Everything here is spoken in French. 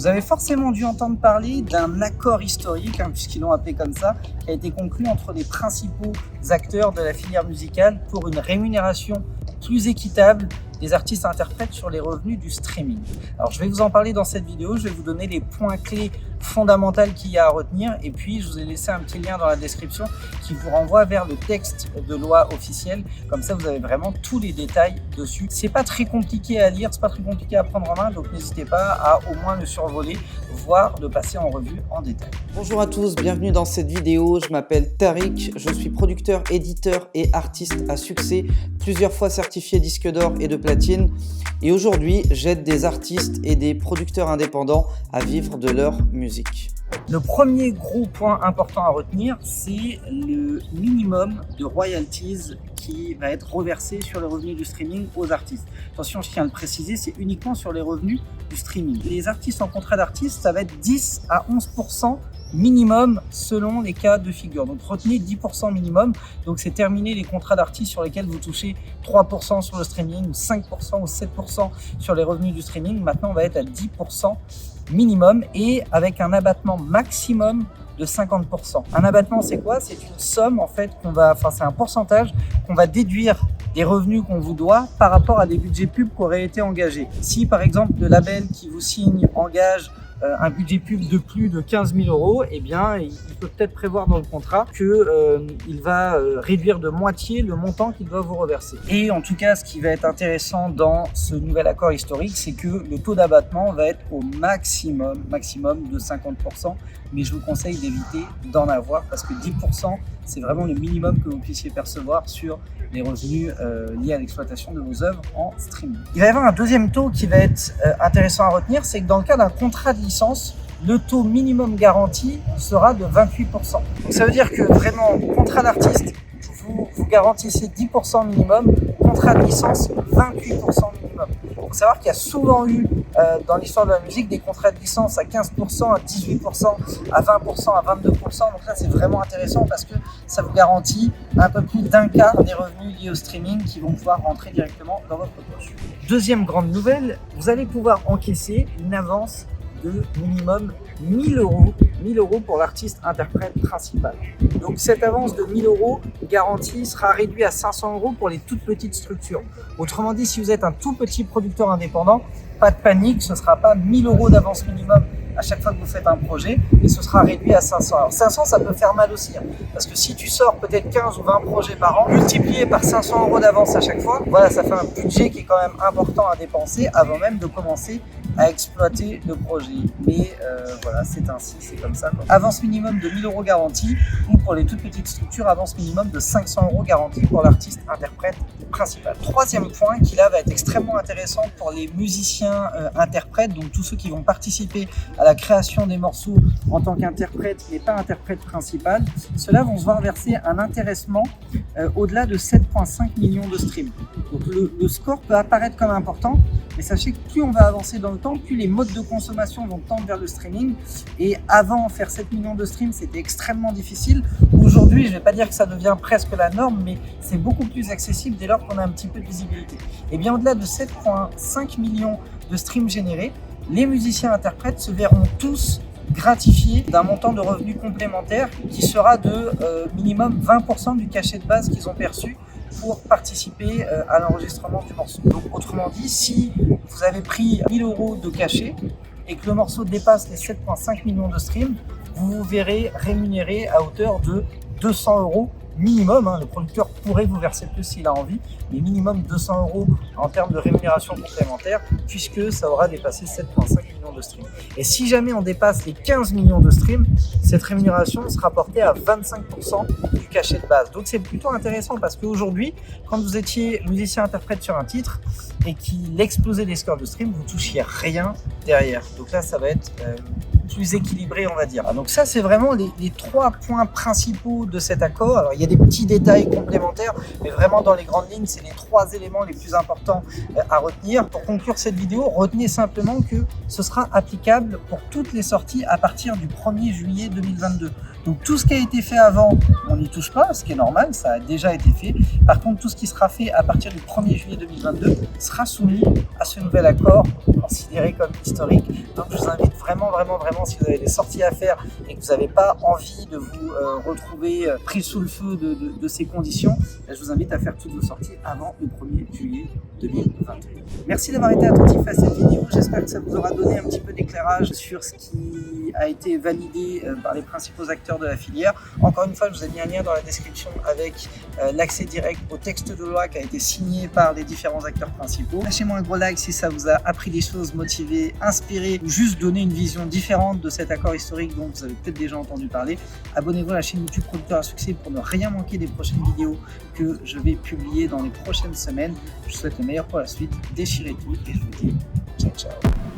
Vous avez forcément dû entendre parler d'un accord historique, puisqu'ils l'ont appelé comme ça, qui a été conclu entre les principaux acteurs de la filière musicale pour une rémunération plus équitable des artistes-interprètes sur les revenus du streaming. Alors je vais vous en parler dans cette vidéo, je vais vous donner les points clés fondamentaux qu'il y a à retenir et puis je vous ai laissé un petit lien dans la description qui vous renvoie vers le texte de loi officielle, comme ça vous avez vraiment tous les détails dessus. C'est pas très compliqué à lire, c'est pas très compliqué à prendre en main, donc n'hésitez pas à au moins le survoler, voire de passer en revue en détail. Bonjour à tous, bienvenue dans cette vidéo, je m'appelle Tariq, je suis producteur, éditeur et artiste à succès, plusieurs fois certifié disque d'or et de platine, et aujourd'hui j'aide des artistes et des producteurs indépendants à vivre de leur musique. Le premier gros point important à retenir, c'est le minimum de royalties qui va être reversé sur les revenus du streaming aux artistes. Attention, je tiens à le préciser, c'est uniquement sur les revenus du streaming. Les artistes en contrat d'artiste, ça va être 10 à 11% minimum selon les cas de figure. Donc retenez 10% minimum. Donc c'est terminé les contrats d'artistes sur lesquels vous touchez 3% sur le streaming ou 5% ou 7% sur les revenus du streaming. Maintenant on va être à 10% minimum et avec un abattement maximum de 50%. Un abattement, c'est quoi? C'est une somme en fait c'est un pourcentage qu'on va déduire des revenus qu'on vous doit par rapport à des budgets pubs qui auraient été engagés. Si par exemple le label qui vous signe engage un budget pub de plus de 15 000 €, eh bien, il peut peut-être prévoir dans le contrat qu'il va réduire de moitié le montant qu'il doit vous reverser. Et en tout cas, ce qui va être intéressant dans ce nouvel accord historique, c'est que le taux d'abattement va être au maximum de 50%, mais je vous conseille d'éviter d'en avoir parce que 10%, c'est vraiment le minimum que vous puissiez percevoir sur les revenus liés à l'exploitation de vos œuvres en streaming. Il va y avoir un deuxième taux qui va être intéressant à retenir, c'est que dans le cas d'un contrat de licence, le taux minimum garanti sera de 28%. Donc ça veut dire que vraiment, contrat d'artiste, vous garantissez 10% minimum, contrat de licence, 28% minimum. Il faut savoir qu'il y a souvent eu dans l'histoire de la musique des contrats de licence à 15%, à 18%, à 20%, à 22%. Donc là, c'est vraiment intéressant parce que ça vous garantit un peu plus d'un quart des revenus liés au streaming qui vont pouvoir rentrer directement dans votre poche. Deuxième grande nouvelle, vous allez pouvoir encaisser une avance de minimum 1 000 € pour l'artiste interprète principal. Donc cette avance de 1 000 € garantie sera réduite à 500 € pour les toutes petites structures. Autrement dit, si vous êtes un tout petit producteur indépendant, pas de panique, ce ne sera pas 1 000 € d'avance minimum à chaque fois que vous faites un projet et ce sera réduit à 500. Alors 500, ça peut faire mal aussi, parce que si tu sors peut-être 15 ou 20 projets par an, multiplié par 500 € d'avance à chaque fois, voilà, ça fait un budget qui est quand même important à dépenser avant même de commencer à exploiter le projet. Mais voilà, c'est ainsi, c'est comme ça, quoi. Avance minimum de 1 000 € garantie, ou pour les toutes petites structures, avance minimum de 500 € garantie pour l'artiste interprète principal. Troisième point qui là va être extrêmement intéressant pour les musiciens interprètes, donc tous ceux qui vont participer à la création des morceaux en tant qu'interprète mais pas interprète principal, ceux-là vont se voir verser un intéressement au-delà de 7,5 millions de streams. Donc le score peut apparaître comme important, mais sachez que plus on va avancer dans le temps, plus les modes de consommation vont tendre vers le streaming. Et avant, faire 7 millions de streams, c'était extrêmement difficile. Aujourd'hui, je ne vais pas dire que ça devient presque la norme, mais c'est beaucoup plus accessible dès lors qu'on a un petit peu de visibilité. Et bien au-delà de 7,5 millions de streams générés, les musiciens interprètes se verront tous gratifiés d'un montant de revenus complémentaire qui sera de minimum 20% du cachet de base qu'ils ont perçu pour participer à l'enregistrement du morceau. Donc autrement dit, si vous avez pris 1 000 € de cachet et que le morceau dépasse les 7,5 millions de streams, vous vous verrez rémunéré à hauteur de 200 € minimum. Le producteur pourrait vous verser plus s'il a envie, mais minimum 200 € en termes de rémunération complémentaire, puisque ça aura dépassé 7,5 millions de streams. Et si jamais on dépasse les 15 millions de streams, cette rémunération sera portée à 25% du cachet de base. Donc c'est plutôt intéressant parce qu'aujourd'hui, quand vous étiez musicien-interprète sur un titre et qu'il explosait les scores de stream, vous touchiez rien derrière. Donc là, ça va être plus équilibré, on va dire. Donc ça, c'est vraiment les 3 points principaux de cet accord. Alors il y a des petits détails complémentaires, mais vraiment dans les grandes lignes, c'est les 3 éléments les plus importants à retenir. Pour conclure cette vidéo, retenez simplement que ce sera applicable pour toutes les sorties à partir du 1er juillet 2022. Donc tout ce qui a été fait avant, on n'y touche pas, ce qui est normal, ça a déjà été fait. Par contre, tout ce qui sera fait à partir du 1er juillet 2022 sera soumis à ce nouvel accord considéré comme historique. Donc je vous invite vraiment, si vous avez des sorties à faire et que vous n'avez pas envie de vous retrouver pris sous le feu de ces conditions, je vous invite à faire toutes vos sorties avant le 1er juillet 2021. Merci d'avoir été attentif à cette vidéo. J'espère que ça vous aura donné un petit peu d'éclairage sur ce qui a été validé par les principaux acteurs de la filière. Encore une fois, je vous ai mis un lien dans la description avec l'accès direct au texte de loi qui a été signé par les différents acteurs principaux. Lâchez-moi un gros like si ça vous a appris des choses, motivé, inspiré ou juste donné une vision différente de cet accord historique dont vous avez peut-être déjà entendu parler. Abonnez-vous à la chaîne YouTube Producteur à Succès pour ne rien manquer des prochaines vidéos que je vais publier dans les prochaines semaines. Je vous souhaite le meilleur pour la suite. Déchirez tout et je vous dis ciao ciao.